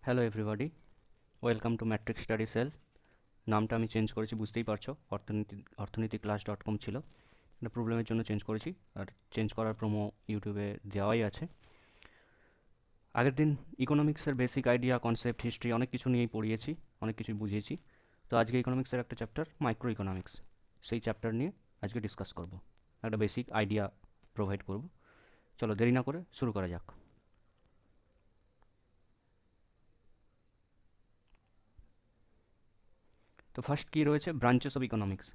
Hello everybody, welcome to matric study cell. নামটা আমি change করেছি, বুঝতেই পারছো। অর্থনীতি ক্লাস .com ছিল, একটা প্রবলেমের জন্য চেঞ্জ করেছি। আর চেঞ্জ করার প্রোমো ইউটিউবে দেওয়াই আছে। আগের দিন ইকোনমিক্সের বেসিক আইডিয়া, কনসেপ্ট, হিস্ট্রি অনেক কিছু নিয়েই পড়িয়েছি, অনেক কিছুই বুঝিয়েছি। তো আজকে ইকোনমিক্সের একটা চ্যাপ্টার মাইক্রো ইকোনমিক্স, সেই চ্যাপ্টার নিয়ে আজকে ডিসকাস করব, একটা বেসিক আইডিয়া প্রোভাইড করব। চলো দেরি না করে শুরু করা যাক। তো ফার্স্ট কী রয়েছে, ব্রাঞ্চেস অফ ইকোনমিক্স।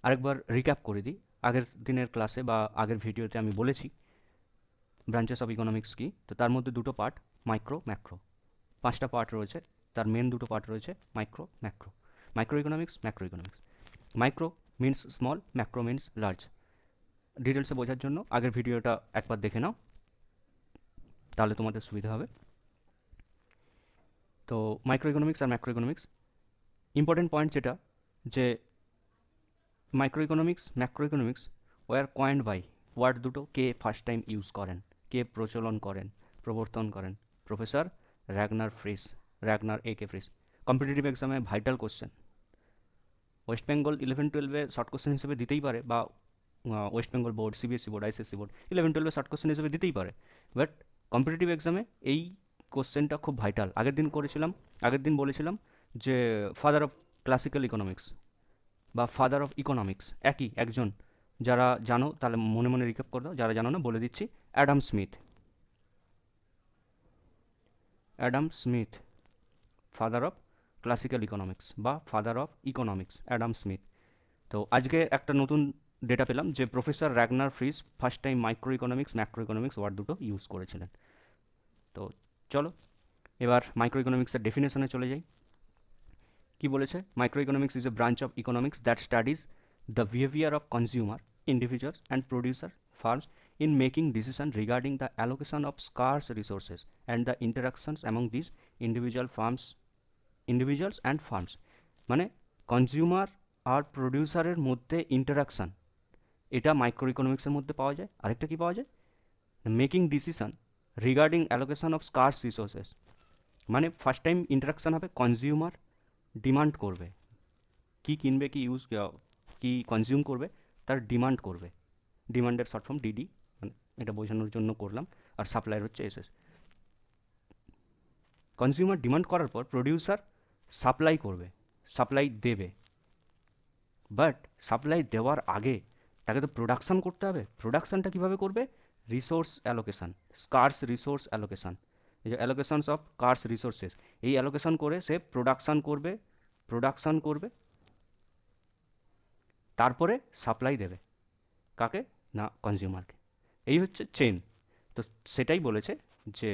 আরেকবার রিক্যাপ করে দিই। আগের দিনের ক্লাসে বা আগের ভিডিওতে আমি বলেছি ব্রাঞ্চেস অফ ইকোনমিক্স কী। তো তার মধ্যে দুটো পার্ট, মাইক্রো ম্যাক্রো। পাঁচটা পার্ট রয়েছে, তার মেন দুটো পার্ট রয়েছে micro macro. Micro economics, macro economics. Micro means small, macro means large. ডিটেলসে বোঝার জন্য আগের ভিডিওটা একবার দেখে নাও, তাহলে তোমাদের সুবিধা হবে। তো মাইক্রো ইকোনমিক্স আর ম্যাক্রো ইকোনমিক্স, ইম্পর্টেন্ট পয়েন্ট যেটা, যে micro economics, macro economics were coined by, word দুটো কে ফার্স্ট টাইম ইউজ করেন, কে প্রচলন করেন, প্রবর্তন করেন? Professor Ragnar Frisch, Ragnar A K Frisch. Competitive এক্সামে ভাইটাল কোশ্চেন, ওয়েস্ট বেঙ্গল 11-12-এ শর্ট কোশ্চেন হিসেবে দিতেই পারে, বা West Bengal board, CBSE board, ICSE board 11-12-এ শর্ট কোশ্চেন হিসেবে দিতেই পারে। বাট কম্পিটিটিভ এক্সামে এই কোশ্চেনটা খুব ভাইটাল। আগের দিন বলেছিলাম যে ফাদার অফ ক্লাসিক্যাল ইকোনমিক্স বা ফাদার অফ ইকোনমিক্স একই একজন। যারা জানো তাহলে মনে মনে রিক্যাপ করে দাও, যারা জানো না বলে দিচ্ছি। Adam Smith, Adam Smith, father of classical economics বা father of economics, Adam Smith. তো আজকে একটা নতুন ডেটা পেলাম যে professor Ragnar Frisch first time micro economics, macro economics word দুটো ইউজ করেছিলেন। তো চলো এবার মাইক্রো ইকোনমিক্সের ডেফিনেশনে চলে যাই। কি বলেছে? Micro economics is a branch of economics that studies the behaviour of consumer, individuals and producer firms in making decision regarding the allocation of scarce resources and the interactions among these individuals and firms। মানে consumer আর প্রডিউসারের মধ্যে interaction, এটা micro ইকোনমিক্সের মধ্যে পাওয়া যায়। আরেকটা কি পাওয়া যায়? Making decision regarding allocation of scarce resources. মানে ফার্স্ট টাইম ইন্টারাকশান হবে, কনজিউমার ডিমান্ড করবে, কি কিনবে, কি ইউজ, কি কনজিউম করবে, তার ডিমান্ড করবে। ডিমান্ডের শর্ট ফর্ম ডিডি, মানে এটা বোঝানোর জন্য করলাম। আর সাপ্লাইয়ের হচ্ছে এসএস। কনজিউমার ডিমান্ড করার পর প্রডিউসার সাপ্লাই করবে, সাপ্লাই দেবে। বাট সাপ্লাই দেওয়ার আগে তাকে তো প্রোডাকশান করতে হবে। প্রোডাকশানটা কীভাবে করবে? Resource allocation, scarce resource allocation. এই যে অ্যালোকেশানস অফ স্কার্স রিসোর্সেস, এই অ্যালোকেশান করে সে প্রোডাকশান করবে, প্রোডাকশান করবে, তারপরে সাপ্লাই দেবে। কাকে? না, কনজিউমারকে। এই হচ্ছে চেন। তো সেটাই বলেছে যে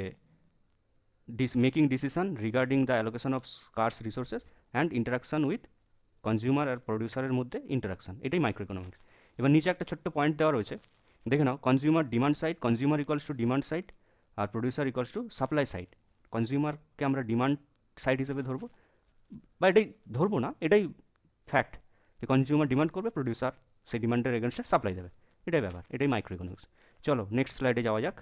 making decision regarding the allocation of scarce resources and interaction with consumer আর প্রডিউসারের মধ্যে ইন্টারাকশান, এটাই মাইক্রো ইকোনমিক্স। এবার নিচে একটা ছোট্ট পয়েন্ট দেওয়া রয়েছে, দেখে নাও। Consumer demand side, consumer equals to demand side, আর producer equals to supply side. কনজিউমারকে আমরা ডিমান্ড সাইড হিসেবে ধরবো, বা এটাই ধরবো না, এটাই ফ্যাক্ট যে কনজিউমার ডিমান্ড করবে, প্রডিউসার সেই ডিমান্ডের এগেনস্টে সাপ্লাই দেবে। এটাই ব্যাপার, এটাই মাইক্রো ইকোনমিক্স। চলো নেক্সট স্লাইডে যাওয়া যাক।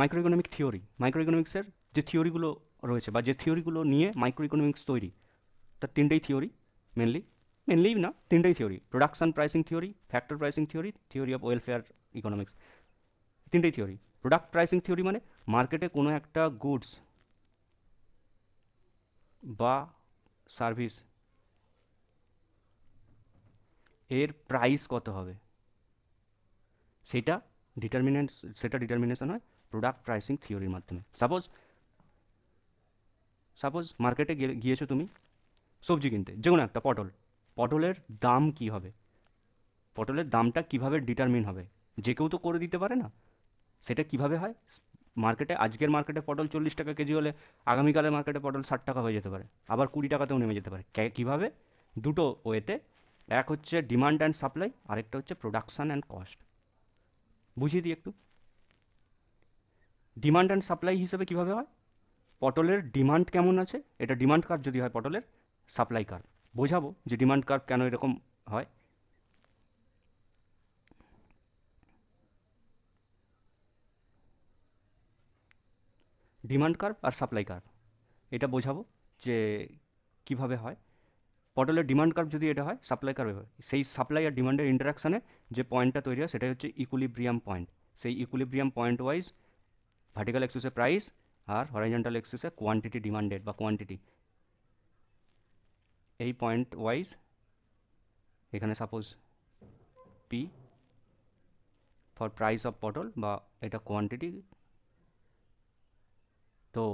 মাইক্রো ইকোনমিক থিওরি, মাইক্রো ইকোনমিক্সের যে থিওরিগুলো রয়েছে বা যে থিওরিগুলো নিয়ে মাইক্রো ইকোনমিক্স তৈরি, তার তিনটেই থিওরি। মেনলি না, তিনটেই theory: production pricing theory, factor pricing theory, theory of welfare economics. তিনটেই থিওরি। প্রোডাক্ট প্রাইসিং থিওরি মানে মার্কেটে কোনো একটা গুডস বা সার্ভিস এর প্রাইস কত হবে, সেটা ডিটারমিনেন্ট, সেটা ডিটারমিনেশন হয় প্রোডাক্ট প্রাইসিং থিওরির মাধ্যমে। সাপোজ মার্কেটে গিয়েছো তুমি সবজি কিনতে, যে কোনো একটা পটল, পটলের দাম কি হবে, পটলের দামটা কিভাবে ডিটারমিন হবে? যে কেউ তো করে দিতে পারে না। সেটা কিভাবে হয়? মার্কেটে, আজকের মার্কেটে পটল 40 টাকা কেজি হলে আগামীকালের মার্কেটে পটল 60 টাকা হয়ে যেতে পারে, আবার 20 টাকাতেও নেমে যেতে পারে। কীভাবে? দুটো ওয়েতে। এক হচ্ছে ডিমান্ড অ্যান্ড সাপ্লাই, আরেকটা হচ্ছে প্রোডাকশান অ্যান্ড কস্ট। বুঝিয়ে দিই একটু। ডিমান্ড অ্যান্ড সাপ্লাই হিসেবে কীভাবে হয়? পটলের ডিমান্ড কেমন আছে, এটা ডিমান্ড কার্ভ যদি হয় পটলের, সাপ্লাই কার্ভ বোঝাবো যে ডিমান্ড কার্ভ কেন এরকম হয়। ডিমান্ড কার্ভ আর সাপ্লাই কার্ভ, এটা বোঝাবো যে কিভাবে হয়। পটলের ডিমান্ড কার্ভ যদি এটা হয়, সাপ্লাই কার্ভ হয়, সেই সাপ্লাই আর ডিমান্ডের ইন্টারাকশানে যে পয়েন্টটা তৈরি হয় সেটাই হচ্ছে ইকুইলিব্রিয়াম পয়েন্ট। সেই ইকুইলিব্রিয়াম পয়েন্ট ওয়াইজ ভার্টিক্যাল এক্সিসে প্রাইস আর হরাইজন্টাল এক্সিসে কোয়ান্টিটি ডিমান্ডেড বা কোয়ান্টিটি, এই পয়েন্ট ওয়াইজ এখানে suppose P for price of পটল বা এটা কোয়ান্টিটি, তো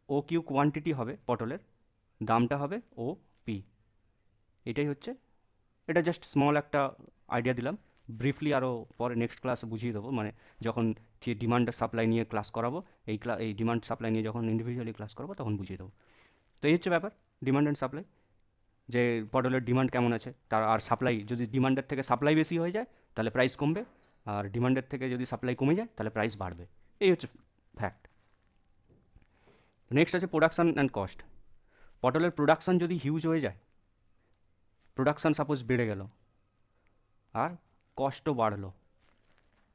ও কিউ কোয়ান্টিটি হবে পটলের, দামটা হবে ও পি। এটাই হচ্ছে, এটা জাস্ট স্মল একটা আইডিয়া দিলাম, ব্রিফলি আরও পরে নেক্সট ক্লাসে বুঝিয়ে দেবো, মানে যখন যে ডিমান্ড সাপ্লাই নিয়ে ক্লাস করাবো, এই ডিমান্ড সাপ্লাই নিয়ে যখন ইন্ডিভিজুয়ালি ক্লাস করবো তখন বুঝিয়ে দেবো। তো এই হচ্ছে ব্যাপার ডিমান্ড অ্যান্ড সাপ্লাই, যে পটলের ডিমান্ড কেমন আছে তার, আর সাপ্লাই যদি ডিমান্ডের থেকে সাপ্লাই বেশি হয়ে যায় তাহলে প্রাইস কমবে, আর ডিমান্ডের থেকে যদি সাপ্লাই কমে যায় তাহলে প্রাইস বাড়বে। এই হচ্ছে ফ্যাক্ট। নেক্সট আছে প্রোডাকশান অ্যান্ড কস্ট। পটলের প্রোডাকশান যদি হিউজ হয়ে যায়, প্রোডাকশান সাপোজ বেড়ে গেল আর কস্টও বাড়লো,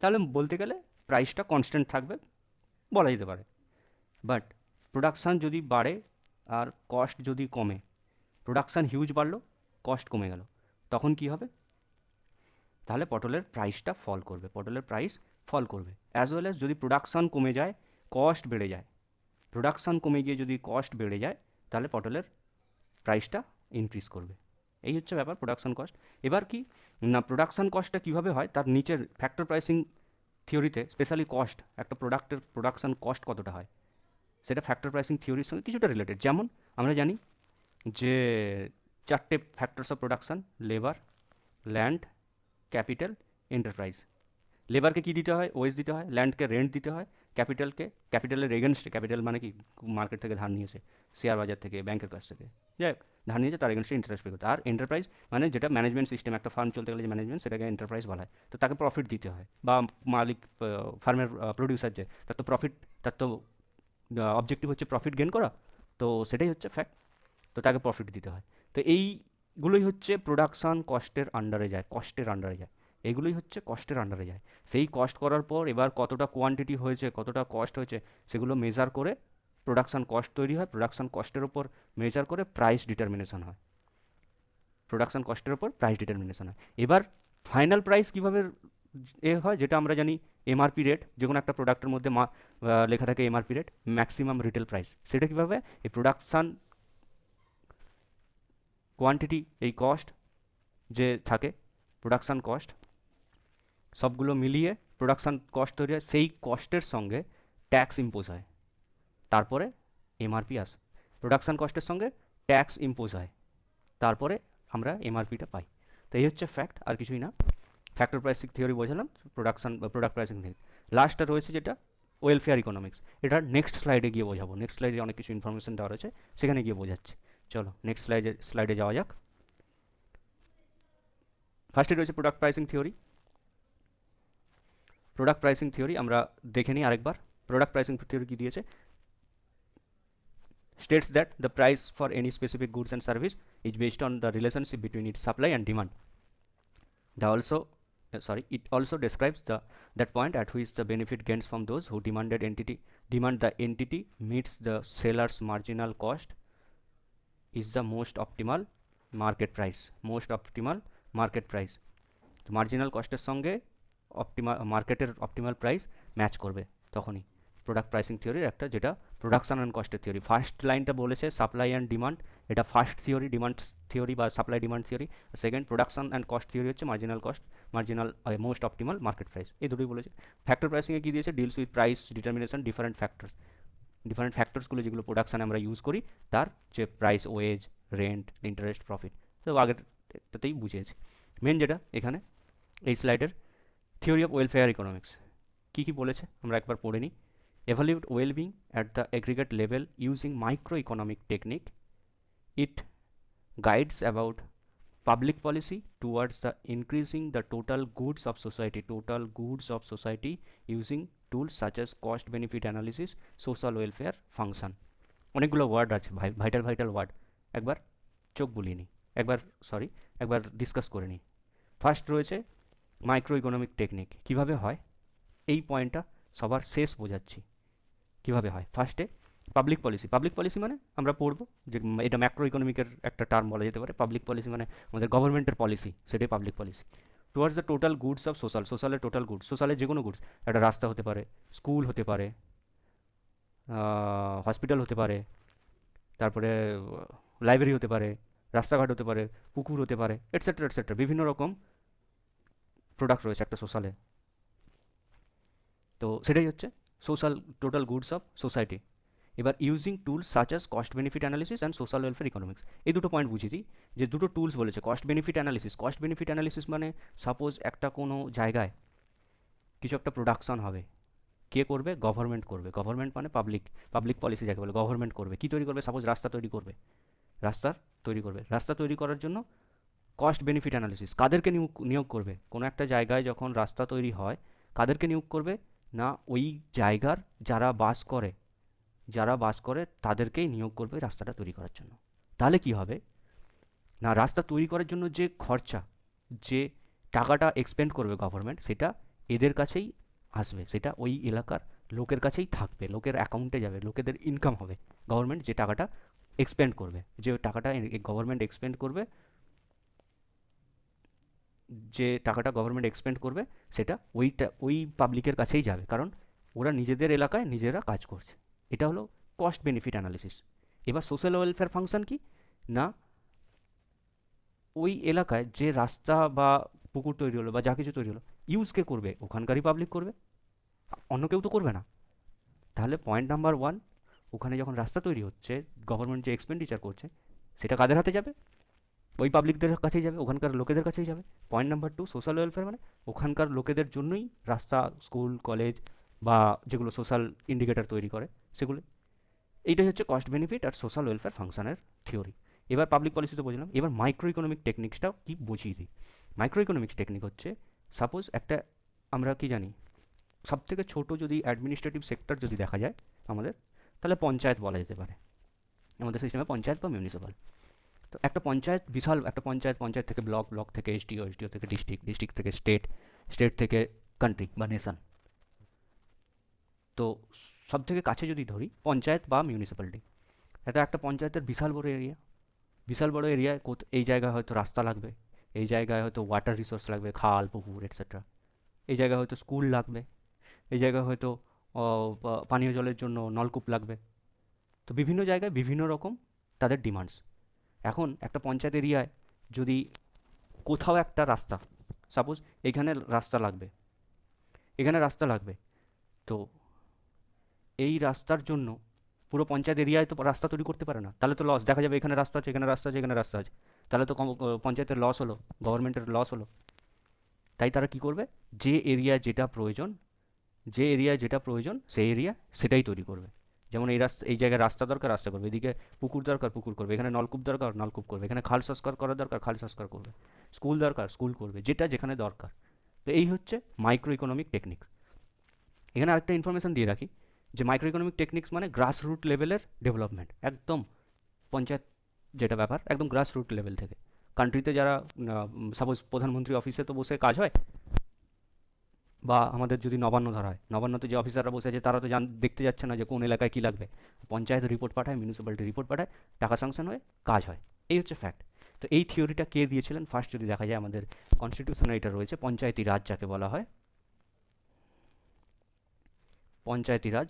তাহলে বলতে গেলে প্রাইসটা কনস্ট্যান্ট থাকবে বলা যেতে পারে। বাট প্রোডাকশান যদি বাড়ে আর কস্ট যদি কমে, প্রোডাকশান হিউজ বাড়লো, কস্ট কমে গেল, তখন কি হবে? তাহলে পটলের প্রাইসটা ফল করবে, পটলের প্রাইস ফল করবে। অ্যাজ ওয়েল অ্যাজ যদি প্রোডাকশান কমে যায়, কস্ট বেড়ে যায়, প্রোডাকশান কমে গিয়ে যদি কস্ট বেড়ে যায় তাহলে পটলের প্রাইসটা ইনক্রিজ করবে। এই হচ্ছে ব্যাপার প্রোডাকশান কস্ট। এবার কি না, প্রোডাকশান কস্টটা কীভাবে হয় তার নিচের ফ্যাক্টর প্রাইসিং থিওরিতে স্পেশালি কস্ট, একটা প্রোডাক্টের প্রোডাকশান কস্ট কতটা হয় সেটা ফ্যাক্টর প্রাইসিং থিওরির সঙ্গে কিছুটা রিলেটেড। যেমন আমরা জানি যে 4টে factors of production: labour, land, capital, enterprise. লেবারকে কী দিতে হয়? ওয়েজ দিতে হয়। ল্যান্ডকে রেন্ট দিতে হয়। ক্যাপিটালের এগেনস্টে, ক্যাপিটাল মানে কি, মার্কেট থেকে ধার নিয়েছে, শেয়ার বাজার থেকে, ব্যাংকের কাছ থেকে, যাই হোক ধার নিয়েছে, তার এগেনস্টে ইন্টারেস্ট পে করতে। আর এন্টারপ্রাইজ মানে যেটা ম্যানেজমেন্ট সিস্টেম, একটা ফার্ম চলতে গেলে যে ম্যানেজমেন্ট, সেটাকে এন্টারপ্রাইজ বলা হয়। তো তাকে প্রফিট দিতে হয়, বা মালিক, ফার্মের প্রডিউসার যে, তার তো প্রফিট, তার তো অবজেক্টিভ হচ্ছে প্রফিট গেন করা, তো সেটাই হচ্ছে ফ্যাক্ট, তো তাকে প্রফিট দিতে হয়। তো এইগুলোই হচ্ছে প্রোডাকশান কস্টের আন্ডারে যায়, কস্টের আন্ডারে যায়, এইগুলোই হচ্ছে কস্টের আন্ডারে যায়। সেই কস্ট করার পর এবার কতটা কোয়ান্টিটি হয়েছে, কতটা কস্ট হয়েছে, সেগুলো মেজার করে প্রোডাকশান কস্ট তৈরি হয়। প্রোডাকশান কস্টের ওপর মেজার করে প্রাইস ডিটারমিনেশন হয়, প্রোডাকশান কস্টের ওপর প্রাইস ডিটারমিনেশন হয়। এবার ফাইনাল প্রাইস কীভাবে হয়, যেটা আমরা জানি এমআরপি রেট, যে কোনো একটা প্রোডাক্টের মধ্যে লেখা থাকে MRP rate, maximum retail price. সেটা কীভাবে? এই প্রোডাকশান কোয়ান্টিটি, এই কস্ট যে থাকে, প্রোডাকশান কস্ট, সবগুলো মিলিয়ে প্রোডাকশান কস্ট তৈরি হয়, সেই কস্টের সঙ্গে ট্যাক্স ইম্পোজ হয়, তারপরে এমআরপি আসে। প্রোডাকশান কস্টের সঙ্গে ট্যাক্স ইম্পোজ হয়, তারপরে আমরা এমআরপিটা পাই। তো এই হচ্ছে ফ্যাক্ট, আর কিছুই না। ফ্যাক্টর প্রাইসিং থিওরি বোঝালাম, প্রোডাকশান বা প্রোডাক্ট প্রাইসিং থিওরি। লাস্টটা রয়েছে যেটা ওয়েলফেয়ার ইকোনমিক্স, এটা নেক্সট স্লাইডে গিয়ে বোঝাবো। নেক্সট স্লাইডে অনেক কিছু ইনফরমেশন দেওয়া রয়েছে, সেখানে গিয়ে বোঝাচ্ছি। চলো নেক্সট স্লাইডে যাওয়া যাক। ফার্স্টে রয়েছে product pricing theory. Product pricing theory আমরা দেখে নিই আরেকবার। প্রোডাক্ট প্রাইসিং থিওরি কী দিয়েছে? States that the price for any specific goods and service is based on the relationship between its supply and demand. It also describes that point at which the benefit gains from those who demand the entity meets the seller's marginal cost is the most optimal market price. তো marginal কস্টের সঙ্গে মার্কেটের optimal price match করবে, তখনই product pricing থিওরির একটা, যেটা production and কস্টের theory. First লাইনটা বলেছে সাপ্লাই অ্যান্ড ডিমান্ড, এটা ফার্স্ট থিওরি, ডিমান্ড থিওরি বা supply demand theory. Second production and cost theory হচ্ছে marginal most optimal market price, এই দুটোই বলেছে। ফ্যাক্টর প্রাইসিংয়ে কী দিয়েছে? Deals with price determination different ফ্যাক্টরসগুলো যেগুলো প্রোডাকশানে আমরা ইউজ করি, তার যে price, wage, rent, interest, profit, তো আগেরটাতেই বুঝিয়েছি। মেন যেটা এখানে এই স্লাইডের থিওরি অফ ওয়েলফেয়ার ইকোনমিক্স কী কী বলেছে আমরা একবার পড়ে নিই। Evaluate well-being at the aggregate level using microeconomic technique. It guides about public policy towards the increasing the total goods of society using tools such as cost benefit analysis, social welfare function. অনেকগুলো word আছে, vital word, একবার চোখ বুলিয়ে নিই, একবার discuss করে নিই। First রয়েছে মাইক্রো ইকোনমিক টেকনিক, কীভাবে হয় এই পয়েন্টটা সবার শেষ বোঝাচ্ছি। কীভাবে হয়? ফার্স্টে পাবলিক পলিসি। পাবলিক পলিসি মানে আমরা পড়বো যে এটা ম্যাক্রো ইকোনমিকের একটা টার্ম বলা যেতে পারে। পাবলিক পলিসি মানে আমাদের গভর্নমেন্টের পলিসি, সেটাই public policy. Towards the total goods of social, সোশ্যালের টোটাল গুডস, সোশ্যালের যে কোনো গুডস, একটা রাস্তা হতে পারে, স্কুল হতে পারে, হসপিটাল হতে পারে, তারপরে লাইব্রেরি হতে পারে, রাস্তাঘাট হতে পারে, পুকুর হতে পারে, এটসেট্রা এটসেট্রা, বিভিন্ন রকম প্রোডাক্ট রয়েছে একটা সোশ্যালে। তো সেটাই হচ্ছে social total goods of society. এবার using tools such as cost benefit analysis and social welfare economics, এই দুটো পয়েন্ট বুঝিয়ে দিই। যে দুটো টুলস বলেছে, cost benefit analysis. Cost benefit analysis মানে সাপোজ একটা কোনো জায়গায় কিছু একটা প্রোডাকশন হবে, কে করবে? গভর্নমেন্ট করবে। গভর্নমেন্ট মানে পাবলিক, পাবলিক পলিসি যাকে বলে, গভর্নমেন্ট করবে। কী তৈরি করবে? সাপোজ রাস্তা তৈরি করবে, রাস্তা তৈরি করবে। রাস্তা তৈরি করার জন্য কস্ট বেনিফিট অ্যানালিসিস, কাদেরকে নিয়োগ নিয়োগ করবে? কোনো একটা জায়গায় যখন রাস্তা তৈরি হয়, কাদেরকে নিয়োগ করবে? না ওই জায়গার যারা বাস করে, যারা বাস করে তাদেরকেই নিয়োগ করবে রাস্তাটা তৈরি করার জন্য। তাহলে কি হবে? না রাস্তা তৈরি করার জন্য যে খরচা, যে টাকাটা এক্সপেন্ড করবে গভর্নমেন্ট, সেটা এদের কাছেই আসবে, সেটা ওই এলাকার লোকের কাছেই থাকবে, লোকের অ্যাকাউন্টে যাবে, লোকেদের ইনকাম হবে। গভর্নমেন্ট যে টাকাটা এক্সপেন্ড করবে, যে টাকাটা গভর্নমেন্ট এক্সপেন্ড করবে, যে টাকাটা গভর্নমেন্ট এক্সপেন্ড করবে, সেটা ওই পাবলিকের কাছেই যাবে, কারণ ওরা নিজেদের এলাকায় নিজেরা কাজ করছে। এটা হলো কস্ট বেনিফিট অ্যানালিসিস। এবার সোশ্যাল ওয়েলফেয়ার ফাংশন কি? না ওই এলাকায় যে রাস্তা বা পুকুর তৈরি হলো বা যা কিছু তৈরি হলো, ইউজ কে করবে? ওখানকারই পাবলিক করবে, অন্য কেউ তো করবে না। তাহলে পয়েন্ট নাম্বার ওয়ান, ওখানে যখন রাস্তা তৈরি হচ্ছে, গভর্নমেন্ট যে এক্সপেন্ডিচার করছে, সেটা কাদের হাতে যাবে? ওই পাবলিকদের কাছেই যাবে, ওখানকার লোকেদের কাছেই যাবে। Point number two, social welfare মানে ওখানকার লোকেদের জন্যই রাস্তা, স্কুল, কলেজ বা যেগুলো সোশ্যাল ইন্ডিকেটর তৈরি করে সেগুলো। এইটাই হচ্ছে কস্ট বেনিফিট আর সোশ্যাল ওয়েলফেয়ার ফাংশনের থিওরি। এবার পাবলিক পলিসিতে বুঝলাম, এবার মাইক্রো ইকোনমিক টেকনিক্সটাও কি বুঝিয়ে দিই। মাইক্রো ইকোনমিক্স টেকনিক হচ্ছে, সাপোজ একটা, আমরা কি জানি, সবথেকে ছোট যদি অ্যাডমিনিস্ট্রেটিভ সেক্টর যদি দেখা যায় আমাদের, তাহলে পঞ্চায়েত বলা যেতে পারে। আমাদের সিস্টেমে পঞ্চায়েত বা মিউনিসিপ্যাল। তো একটা পঞ্চায়েত বিশাল একটা পঞ্চায়েত, পঞ্চায়েত থেকে ব্লক, ব্লক থেকে এসডিও, এসডিও থেকে ডিস্ট্রিক্ট, ডিস্ট্রিক্ট থেকে স্টেট, স্টেট থেকে কান্ট্রি বা নেশন। তো সব থেকে কাছে যদি ধরি পঞ্চায়েত বা মিউনিসিপ্যালিটি, এটা একটা পঞ্চায়েতের বিশাল বড় এরিয়া। বিশাল বড় এরিয়ায় এই জায়গায় হয়তো রাস্তা লাগবে, এই জায়গায় হয়তো ওয়াটার রিসোর্স লাগবে, খাল পুকুর এটসেট্রা। এই জায়গায় হয়তো স্কুল লাগবে, এই জায়গায় হয়তো পানীয় জলের জন্য নলকূপ লাগবে। তো বিভিন্ন জায়গায় বিভিন্ন রকম তাদের ডিমান্ডস। এখন একটা পঞ্চায়েত এরিয়ায় যদি কোথাও একটা রাস্তা, সাপোজ এইখানে রাস্তা লাগবে, এখানে রাস্তা লাগবে, তো এই রাস্তার জন্য পুরো পঞ্চায়েত এরিয়ায় তো রাস্তা তৈরি করতে পারে না, তাহলে তো লস। দেখা যাবে এখানে রাস্তা আছে, এখানে রাস্তা আছে, এখানে রাস্তা আছে, তাহলে তো পঞ্চায়েতের লস হলো, গভর্নমেন্টের লস হলো। তাই তারা কি করবে? যে এরিয়ায় যেটা প্রয়োজন, যে এরিয়ায় যেটা প্রয়োজন সেই এরিয়া সেটাই তৈরি করবে। যেমন এই রাস্তা, এই জায়গায় রাস্তা দরকার, রাস্তা করবে। এদিকে পুকুর দরকার, পুকুর করবে। এখানে নলকূপ দরকার, নলকূপ করবে। এখানে খাল সংস্কার করা দরকার, খাল সংস্কার করবে। স্কুল দরকার, স্কুল করবে, যেটা যেখানে দরকার। তো এই হচ্ছে মাইক্রো ইকোনমিক টেকনিক। এখানে আরেকটা ইনফরমেশন দিয়ে রাখি, যে মাইক্রো ইকোনমিক টেকনিক্স মানে গ্রাস রুট লেভেলের ডেভেলপমেন্ট, একদম পঞ্চায়েত যেটা ব্যাপার, একদম গ্রাস রুট লেভেল থেকে। কান্ট্রিতে যারা সাপোজ প্রধানমন্ত্রী অফিসে তো বসে কাজ হয়, বা আমাদের যদি নবান্ন ধরা হয়, নবান্নতে যে অফিসাররা বসে আছে তারা তো দেখতে যাচ্ছে না যে কোন এলাকায় কী লাগবে। পঞ্চায়েত রিপোর্ট পাঠায়, মিউনিসিপ্যালিটি রিপোর্ট পাঠায়, টাকা স্যাংশন হয়ে কাজ হয়। এই হচ্ছে ফ্যাক্ট। তো এই থিওরিটা কে দিয়েছিলেন? ফার্স্ট যদি দেখা যায় আমাদের কনস্টিটিউশনে এটা রয়েছে, পঞ্চায়েতি রাজ যাকে বলা হয়, পঞ্চায়েতি রাজ।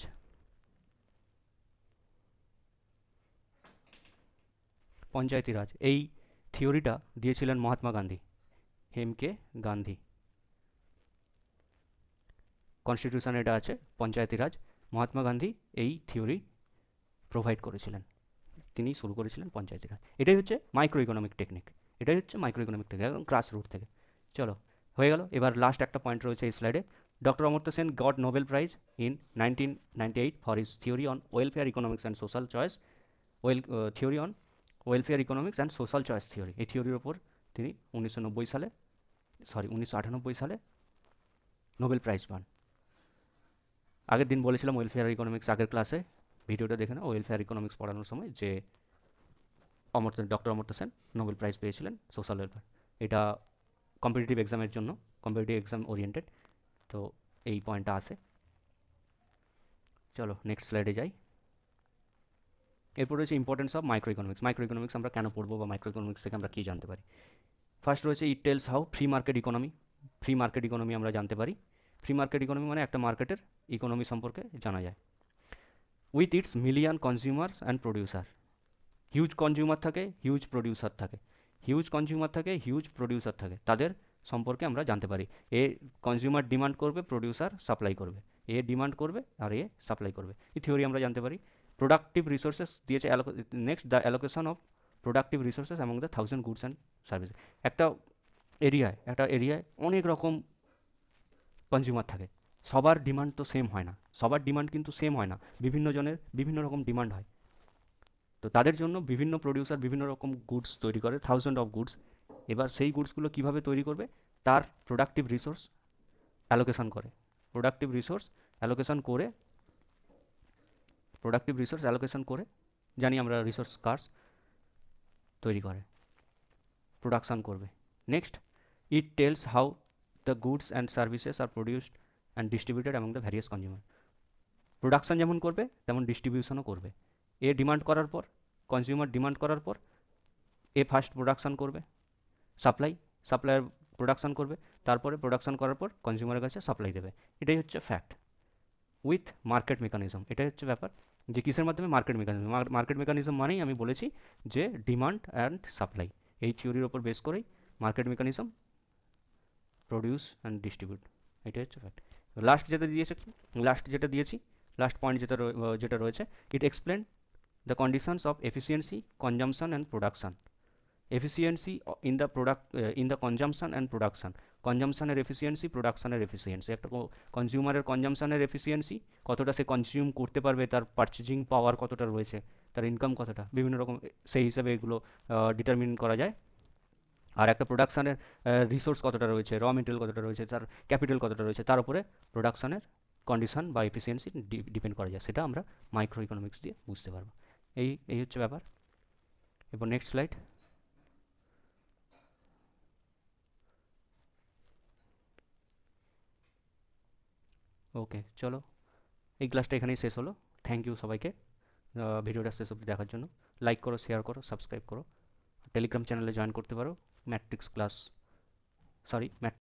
পঞ্চায়েতি রাজ এই থিওরিটা দিয়েছিলেন মহাত্মা গান্ধী, কে গান্ধী। কনস্টিটিউশনে এটা আছে পঞ্চায়েতি রাজ। মহাত্মা গান্ধী এই থিওরি প্রোভাইড করেছিলেন, তিনি শুরু করেছিলেন পঞ্চায়েতি রাজ। এটাই হচ্ছে মাইক্রো ইকোনমিক টেকনিক, এটাই হচ্ছে মাইক্রো ইকোনমিক টেকনিক, একদম গ্রাস রুট থেকে। চলো, হয়ে গেল। এবার লাস্ট একটা পয়েন্ট রয়েছে এই স্লাইডে। Doctor Amartya Sen goat Nobel prize in 1998 for his theory on welfare economics and social choice. Theory on welfare economics and social choice theory, এই থিওরির ওপর তিনি 1998 সালে নোবেল প্রাইজ পান। আগের দিন বলেছিলাম ওয়েলফেয়ার ইকোনমিক্স, আগের ক্লাসে ভিডিওটা দেখে না, ওয়েলফেয়ার ইকোনমিক্স পড়ানোর সময়, যে doctor Amartya Sen Nobel prize পেয়েছিলেন সোশ্যাল ওয়েলফেয়ার। এটা কম্পিটিটিভ এক্সামের জন্য, কম্পিটিটিভ এক্সাম ওরিয়েন্টেড, তো এই পয়েন্টটা আসে। চলো নেক্সট স্লাইডে যাই। এরপর রয়েছে importance of micro economics. Micro economics আমরা কেন পড়বো বা মাইক্রো ইকোনমিক্স থেকে আমরা কী জানতে পারি? ফার্স্ট রয়েছে it tells how free market economy. Free market economy আমরা জানতে পারি। ফ্রি মার্কেট ইকোনমি মানে একটা মার্কেটের ইকোনমি সম্পর্কে জানা যায়। With its million consumers and producer. Huge consumer থাকে, হিউজ প্রডিউসার থাকে। হিউজ কনজিউমার থাকে, হিউজ প্রডিউসার থাকে, তাদের সম্পর্কে আমরা জানতে পারি। এ কনজিউমার ডিমান্ড করবে, প্রডিউসার সাপ্লাই করবে। এ ডিমান্ড করবে আর এ সাপ্লাই করবে, এই থিওরি আমরা জানতে পারি। প্রোডাক্টিভ রিসোর্সেস দিয়েছে। Next, the allocation of productive resources among the 1000 goods and service. একটা এরিয়ায় অনেক রকম কনজিউমার থাকে। সবার ডিমান্ড তো সেম হয় না, সবার ডিমান্ড কিন্তু সেম হয় না, বিভিন্ন জনের বিভিন্ন রকম ডিমান্ড হয়। তো তাদের জন্য বিভিন্ন প্রডিউসার বিভিন্ন রকম গুডস তৈরি করে, 1000 অফ গুডস। এবার সেই গুডসগুলো কীভাবে তৈরি করবে, তার প্রোডাক্টিভ রিসোর্স অ্যালোকেশন করে। প্রোডাক্টিভ রিসোর্স অ্যালোকেশন করে প্রোডাক্টিভ রিসোর্স অ্যালোকেশন করে জানি আমরা রিসোর্স কার্স তৈরি করে প্রোডাকশান করবে। Next, it tells how the goods and services are produced and distributed among the various consumer. Production যেমন করবে তেমন ডিস্ট্রিবিউশনও করবে। এ ডিমান্ড করার পর, কনজিউমার ডিমান্ড করার পর এ ফার্স্ট প্রোডাকশান করবে, সাপ্লায়ার প্রোডাকশান করবে, তারপরে প্রোডাকশান করার পর কনজিউমারের কাছে সাপ্লাই দেবে। এটাই হচ্ছে ফ্যাক্ট। উইথ মার্কেট মেকানিজম, এটাই হচ্ছে ব্যাপার যে কিসের মাধ্যমে, মার্কেট মেকানিজম। মার্কেট মেকানিজম মানেই আমি বলেছি যে ডিমান্ড অ্যান্ড সাপ্লাই, এই থিওরির ওপর বেস করেই market mechanism, produce and distribute, এটাই হচ্ছে ফ্যাক্ট। লাস্ট পয়েন্ট যেটা রয়েছে, it explain the conditions of efficiency, consumption and production. Efficiency in the in the consumption and production. কনজামশানের এফিসিয়েন্সি, প্রোডাকশানের এফিসিয়েন্সি। একটা কনজিউমারের কনজামশানের এফিসিয়েন্সি, কতটা সে কনজিউম করতে পারবে, তার পারচেজিং পাওয়ার কতটা রয়েছে, তার ইনকাম কতটা, বিভিন্ন রকম সেই হিসাবে এগুলো ডিটারমিন করা যায়। আর একটা প্রোডাকশানের রিসোর্স কতটা রয়েছে, র মেটেরিয়াল কতটা রয়েছে, তার ক্যাপিটাল কতটা রয়েছে, তার উপরে প্রোডাকশানের কন্ডিশন বা এফিসিয়েন্সি ডিপেন্ড করা যায়। সেটা আমরা মাইক্রো ইকোনমিক্স দিয়ে বুঝতে পারবো। এই হচ্ছে ব্যাপার। এরপর নেক্সট স্লাইড। ওকে, চলো এই ক্লাসটা এখানেই শেষ হলো। থ্যাংক ইউ সবাইকে ভিডিওটা শেষ অবধি দেখার জন্য। লাইক করো, শেয়ার করো, সাবস্ক্রাইব করো। টেলিগ্রাম চ্যানেলে জয়েন করতে পারো, ম্যাট্রিক্স ক্লাস, সরি